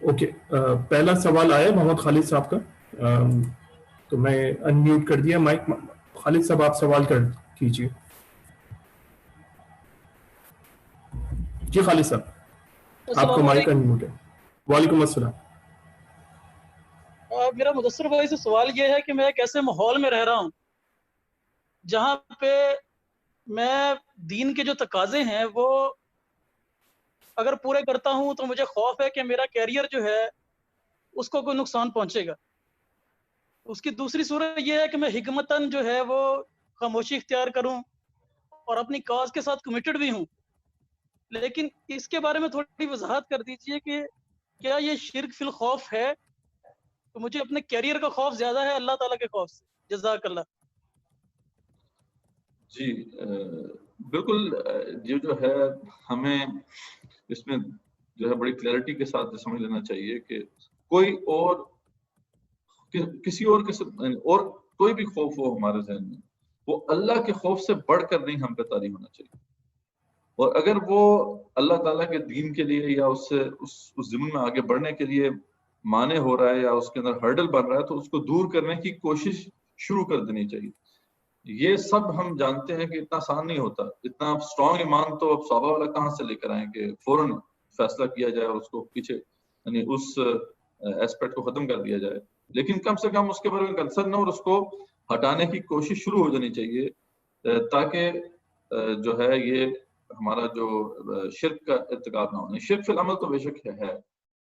Okay, پہلا سوال آیا محمد خالد صاحب کا، تو میں انمیوٹ کر دیا مائک. خالد صاحب آپ سوال کیجیے. جی خالد صاحب آپ کا السلام مائک علیکم. انمیوٹ ہے. وعلیکم السلام. میرا مدثر بھائی سے سوال یہ ہے کہ میں ایک ایسے ماحول میں رہ رہا ہوں جہاں پہ میں دین کے جو تقاضے ہیں وہ اگر پورے کرتا ہوں تو مجھے خوف ہے کہ میرا کیریئر جو ہے اس کو کوئی نقصان پہنچے گا. اس کی دوسری صورت یہ ہے کہ میں حکمتاً جو ہے وہ خاموشی اختیار کروں اور اپنی کاز کے ساتھ کمیٹڈ بھی ہوں. لیکن اس کے بارے میں تھوڑی وضاحت کر دیجئے کہ کیا یہ شرک فی الخوف ہے؟ تو مجھے اپنے کیریئر کا خوف زیادہ ہے اللہ تعالیٰ کے خوف سے. جزاک اللہ. جی بالکل. یہ جو ہے ہمیں اس میں جو ہے بڑی کلیئرٹی کے ساتھ سمجھ لینا چاہیے کہ کوئی اور کسی اور قسم اور کوئی بھی خوف ہو ہمارے ذہن میں، وہ اللہ کے خوف سے بڑھ کر نہیں ہم پہ طاری ہونا چاہیے. اور اگر وہ اللہ تعالیٰ کے دین کے لیے یا اس سے اس ضمن میں آگے بڑھنے کے لیے مانع ہو رہا ہے یا اس کے اندر ہرڈل بن رہا ہے تو اس کو دور کرنے کی کوشش شروع کر دینی چاہیے. یہ سب ہم جانتے ہیں کہ اتنا آسان نہیں ہوتا. اتنا اسٹرانگ ایمان تو اب صحابہ والا کہاں سے لے کر آئیں کہ فوراً فیصلہ کیا جائے اور اس کو پیچھے یعنی اس ایسپیکٹ کو ختم کر دیا جائے. لیکن کم سے کم اس کے بارے میں کنسرن ہو اور اس کو ہٹانے کی کوشش شروع ہو جانی چاہیے تاکہ جو ہے یہ ہمارا جو شرک کا ارتکاب نہ ہونے. شرک فی العمل تو بے شک ہے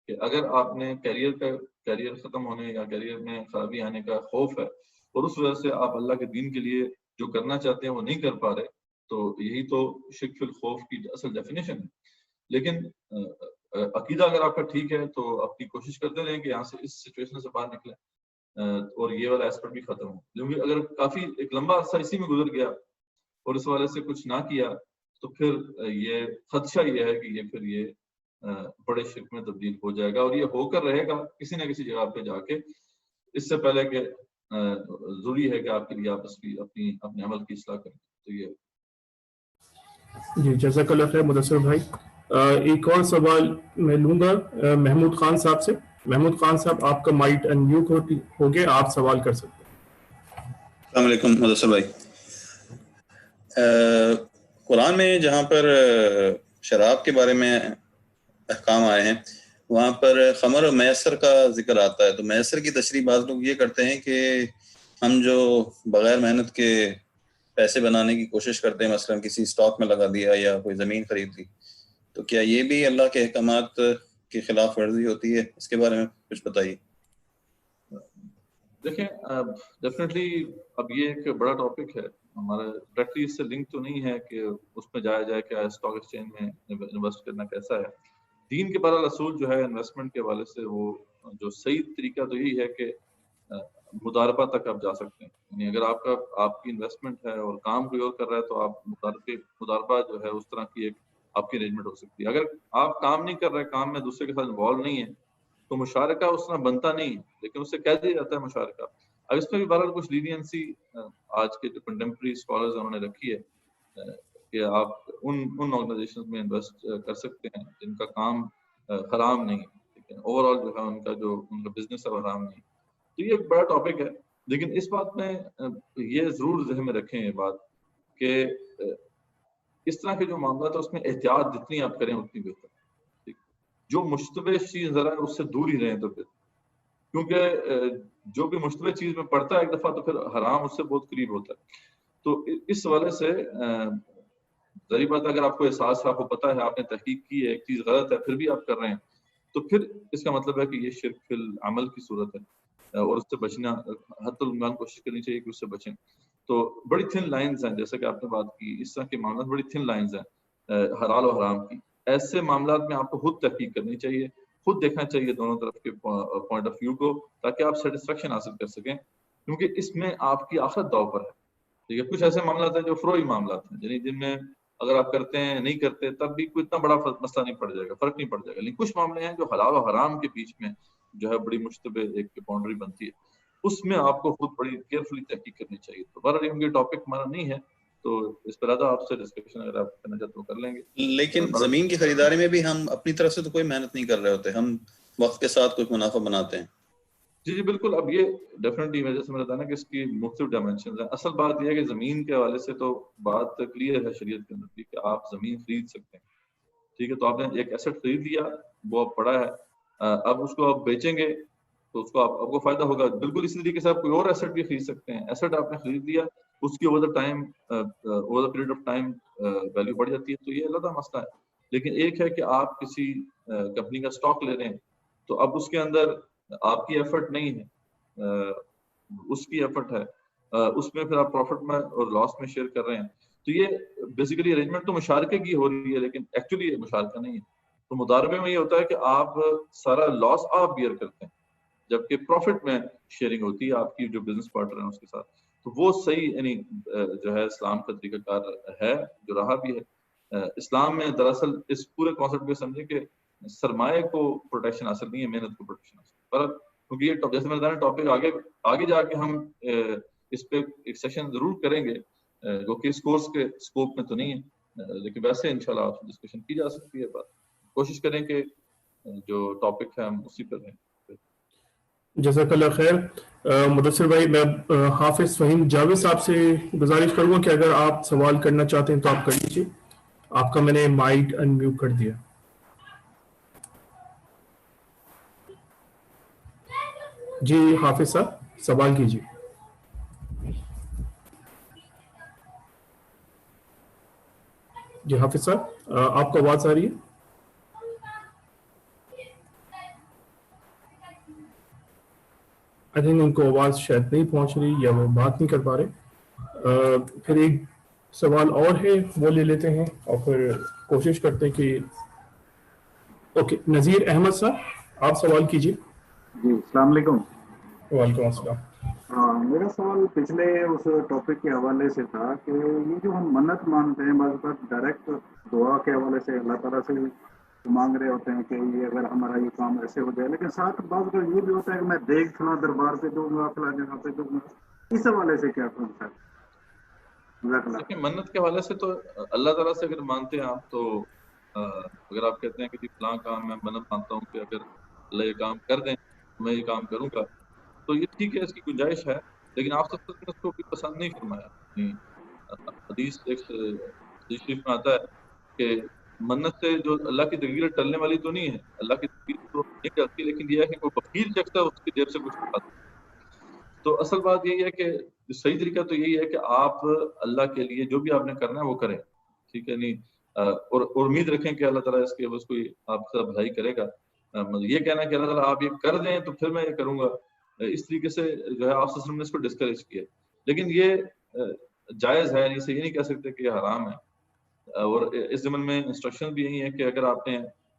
کہ اگر آپ نے کیریئر ختم ہونے یا کیریئر میں خرابی آنے کا خوف ہے اور اس وجہ سے آپ اللہ کے دین کے لیے جو کرنا چاہتے ہیں وہ نہیں کر پا رہے تو یہی تو شرک فی الخوف کی اصل ڈیفینیشن ہے. لیکن عقیدہ اگر آپ کا ٹھیک ہے تو اپنی کوشش کرتے رہیں کہ یہاں سے اس سچویشن سے باہر نکلیں اور یہ والا ایسپیکٹ بھی ختم ہو. کیونکہ اگر کافی ایک لمبا عرصہ اسی میں گزر گیا اور اس والے سے کچھ نہ کیا تو پھر یہ خدشہ یہ ہے کہ پھر یہ بڑے شرک میں تبدیل ہو جائے گا اور یہ ہو کر رہے گا کسی نہ کسی جگہ پہ جا کے. اس سے پہلے کہ ضروری ہے کہ آپ کے لیے آپ اس کی اپنے عمل کی اصلاح کریں. تو یہ جی جزاک اللہ خیر مدثر بھائی. ایک اور سوال میں لوں گا محمود خان صاحب سے. محمود خان صاحب آپ کا مائک انمیوٹ ہو گیا، آپ سوال کر سکتے ہیں. السلام علیکم مدثر بھائی. قرآن میں جہاں پر شراب کے بارے میں احکام آئے ہیں وہاں پر خمر اور میسر کا ذکر آتا ہے. تو میسر کی تشریح بعض لوگ یہ کرتے ہیں کہ ہم جو بغیر محنت کے پیسے بنانے کی کوشش کرتے ہیں، مثلا کسی اسٹاک میں لگا دیا یا کوئی زمین خرید لی، تو کیا یہ بھی اللہ کے احکامات کی خلاف ورزی ہوتی ہے؟ اس کے بارے میں کچھ بتائیے. دیکھیں ڈیفینیٹلی اب یہ ایک بڑا ٹاپک ہے ہمارا. ڈائریکٹلی اس سے لنک تو نہیں ہے کہ اس میں جایا جائے کہ اسٹاک ایکسچینج میں انویسٹ کرنا کیسا ہے. دین کے بہرحال اصول جو ہے انویسٹمنٹ کے حوالے سے وہ جو صحیح طریقہ تو یہی ہے کہ مضاربہ تک آپ جا سکتے ہیں. یعنی اگر آپ کی انویسٹمنٹ ہے اور کام کوئی اور کر رہا ہے تو آپ مضاربہ جو ہے اس طرح کی ایک آپ کی ارینجمنٹ ہو سکتی ہے. اگر آپ کام نہیں کر رہے، کام میں دوسرے کے ساتھ انوالو نہیں ہے تو مشارکہ اس طرح بنتا نہیں ہے، لیکن اس سے کہہ دیا جاتا ہے مشارکہ. اب اس میں بھی بہرحال کچھ لینینسی آج کے جو کنٹمپریری اسکالرز انہوں نے رکھی ہے کہ آپ ان آرگنائزیشن میں انویسٹ کر سکتے ہیں جن کا کام حرام نہیں ہے، لیکن اوور آل جو ہے ان کا بزنس ہے حرام نہیں. تو یہ ایک بڑا ٹاپک ہے. لیکن اس بات میں یہ ضرور ذہن میں رکھیں یہ بات کہ اس طرح کے جو معاملات ہیں اس میں احتیاط جتنی آپ کریں اتنی بہتر. جو مشتبہ چیز ذرا اس سے دور ہی رہیں تو پھر، کیونکہ جو بھی مشتبہ چیز میں پڑتا ہے ایک دفعہ تو پھر حرام اس سے بہت قریب ہوتا ہے. تو اس حوالے سے ظاہر بات اگر آپ کو احساس ہے، آپ کو پتہ ہے، آپ نے تحقیق کی ہے، ایک چیز غلط ہے پھر بھی آپ کر رہے ہیں تو پھر اس کا مطلب ہے کہ یہ شرک فی العمل کی صورت ہے اور اس سے بچنا حد الامکان کوشش کرنی چاہیے کہ اس سے بچیں. تو بڑی تھن لائنز ہیں، جیسا کہ آپ نے بات کی، اس طرح کے معاملات بڑی تھن لائنز ہیں حلال و حرام کی. ایسے معاملات میں آپ کو خود تحقیق کرنی چاہیے، خود دیکھنا چاہیے دونوں طرف کے پوائنٹ آف ویو کو تاکہ آپ سیٹسفیکشن حاصل کر سکیں، کیونکہ اس میں آپ کی آخرت داؤ پر ہے. ٹھیک ہے، کچھ ایسے معاملات ہیں جو فروئی معاملات ہیں، یعنی جن میں اگر آپ کرتے ہیں نہیں کرتے تب بھی کوئی اتنا بڑا مسئلہ نہیں پڑ جائے گا، فرق نہیں پڑ جائے گا. لیکن کچھ معاملے ہیں جو حلال و حرام کے بیچ میں جو ہے بڑی مشتبہ ایک باؤنڈری بنتی ہے، اس میں آپ کو خود بڑی کیئرفلی تحقیق کرنی چاہیے. تو بہرحال یہ ٹاپک ہمارا نہیں ہے تو اس پر زیادہ آپ سے ڈسکشن اگر آپ کرنا چاہتے ہو کر لیں گے. لیکن زمین کی خریداری میں بھی ہم اپنی طرف سے تو کوئی محنت نہیں کر رہے ہوتے. ہم وقت کے ساتھ کچھ منافع بناتے ہیں. جی بالکل. اب یہ ڈیفینیٹلی وجہ سے میں نے بتایا نا کہ اس کی مختلف ڈائمینشنز ہیں. اصل بات یہ ہے کہ زمین کے حوالے سے تو بات کلیئر ہے شریعت کے اندر کہ آپ زمین خرید سکتے ہیں. ٹھیک ہے, تو آپ نے ایک ایسٹ خرید لیا, وہ اب پڑا ہے, اب اس کو آپ بیچیں گے تو اس کو آپ کو فائدہ ہوگا. بالکل اسی طریقے سے آپ کوئی اور ایسٹ بھی خرید سکتے ہیں. ایسٹ آپ نے خرید لیا, اس کی over the period of time value بڑھ جاتی ہے, تو یہ علیحدہ مسئلہ ہے. لیکن ایک ہے کہ آپ کسی کمپنی کا اسٹاک لے رہے ہیں تو اب اس کے اندر آپ کی ایفرٹ نہیں ہے, اس کی ایفرٹ ہے, اس میں پھر آپ پروفٹ میں اور لاس میں شیئر کر رہے ہیں. تو یہ بیسیکلی ارینجمنٹ تو مشارکے کی ہو رہی ہے, لیکن ایکچولی یہ مشارکہ نہیں ہے. تو مضاربے میں یہ ہوتا ہے کہ آپ سارا لاس آپ بیئر کرتے ہیں, جبکہ پروفٹ میں شیئرنگ ہوتی ہے آپ کی جو بزنس پارٹنر ہیں اس کے ساتھ. تو وہ صحیح یعنی جو ہے اسلام کا طریقہ کار ہے, جو رہا بھی ہے. اسلام میں دراصل اس پورے کانسیپٹ کو سمجھے کہ سرمایہ کو پروٹیکشن حاصل نہیں ہے, محنت کو پروٹیکشن حاصل. پر کیونکہ یہ جیسے میں نے بتایا ٹاپک آگے جا کے ہم اس پہ ایک سیشن ضرور کریں گے, جو کہ اس کورس کے اسکوپ میں تو نہیں ہے, لیکن ویسے انشاءاللہ آپ سے ڈسکشن کی جا سکتی ہے. بات کوشش کریں کہ جو ٹاپک ہے ہم اسی پر رہیں. جزاک اللہ خیر. مدثر بھائی, میں حافظ فہیم جاوید صاحب سے گزارش کروں گا کہ اگر آپ سوال کرنا چاہتے ہیں تو آپ کر لیجیے. آپ کا میں نے مائک انمیوٹ کر دیا. جی حافظ صاحب سوال کیجیے. جی حافظ صاحب آپ کو آواز آ رہی ہے؟ آئی تھنک ان کو آواز شاید نہیں پہنچ رہی یا وہ بات نہیں کر پا رہے. پھر ایک سوال اور ہے وہ لے لیتے ہیں اور پھر کوشش کرتے ہیں کہ اوکے. نذیر احمد صاحب آپ سوال کیجیے. جی السلام علیکم. وعلیکم السلام. ہاں, میرا سوال پچھلے اس ٹاپک کے حوالے سے تھا کہ یہ جو ہم منت مانتے ہیں بعض اوقات ڈائریکٹ دعا کے حوالے سے اللہ تعالیٰ سے مانگ رہے ہوتے ہیں کہ یہ اگر ہمارا یہ کام ایسے ہو جائے, لیکن ساتھ بعض اوقات یہ بھی ہوتا ہے کہ میں دیکھ فلاں دربار پہ دوں گا, فلاں جگہ پہ دوں گا. اس حوالے سے کیا کون سا دیکھیں منت کے حوالے سے تو اللہ تعالیٰ سے اگر مانتے ہیں آپ, تو اگر آپ کہتے ہیں کہ فلاں کام میں منت مانتا ہوں کہ اگر اللہ یہ کام کر دیں میں یہ کام کروں گا, تو یہ ٹھیک ہے, اس کی گنجائش ہے. لیکن آپ سب نے اس کو بھی پسند نہیں فرمایا. حدیث شریف میں آتا ہے کہ منت سے جو اللہ کی تقدیر ٹلنے والی تو نہیں ہے, اللہ کی تقدیر تو نہیں ٹلتی, لیکن یہ ہے کہ کوئی بخیل شخص ہے اس کی جیب سے کچھ کھاتا. تو اصل بات یہی ہے کہ صحیح طریقہ تو یہی ہے کہ آپ اللہ کے لیے جو بھی آپ نے کرنا ہے وہ کریں. ٹھیک ہے, نہیں اور امید رکھیں کہ اللہ تعالیٰ اس کے بس کوئی آپ سے بھلائی کرے گا. یہ کہنا کہ اللہ تعالیٰ آپ یہ کر دیں تو پھر میں یہ کروں گا, اس طریقے سے جو ہے آپ صلی اللہ علیہ وسلم نے اس کو ڈسکریج کیا. لیکن یہ جائز ہے, اسے یہ نہیں کہہ سکتے کہ یہ حرام ہے. اور اس ضمن میں انسٹرکشن بھی یہی ہے کہ اگر آپ نے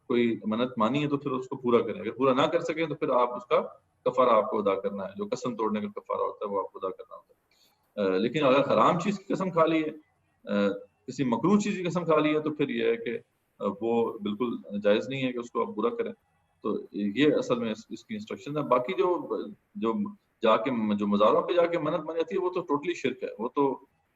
کوئی منت مانی ہے تو پھر اس کو پورا کریں. اگر پورا نہ کر سکیں تو پھر آپ اس کا کفارہ آپ کو ادا کرنا ہے, جو قسم توڑنے کا کفارہ ہوتا ہے وہ آپ کو ادا کرنا ہوتا ہے. لیکن اگر حرام چیز کی قسم کھا لی ہے, کسی مکروہ چیز کی قسم کھا لی ہے, تو پھر یہ ہے کہ وہ بالکل جائز نہیں ہے کہ اس کو آپ پورا کریں. تو یہ اصل میں اس کی انسٹرکشن ہے. باقی جو جا کے جو مزاروں پہ جا کے منت مانی جاتی ہے وہ تو ٹوٹلی شرک ہے. وہ تو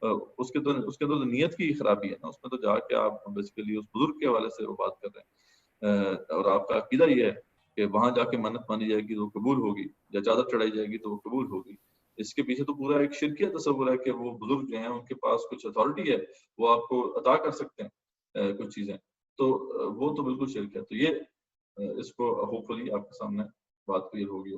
اس کے تو نیت کی خرابی ہے نا, اس میں تو جا کے آپ بیسیکلی اس بزرگ کے حوالے سے وہ بات کر رہے ہیں, اور آپ کا عقیدہ یہ ہے کہ وہاں جا کے منت مانی جائے گی تو وہ قبول ہوگی, یا چادر چڑھائی جائے گی تو وہ قبول ہوگی. اس کے پیچھے تو پورا ایک شرکیہ تصور ہے کہ وہ بزرگ جو ہیں ان کے پاس کچھ اتھارٹی ہے, وہ آپ کو عطا کر سکتے ہیں کچھ چیزیں, تو وہ تو بالکل شرک ہے. تو یہ اس کو ہوپ فلی آپ کے سامنے بات کلیئر ہوگی.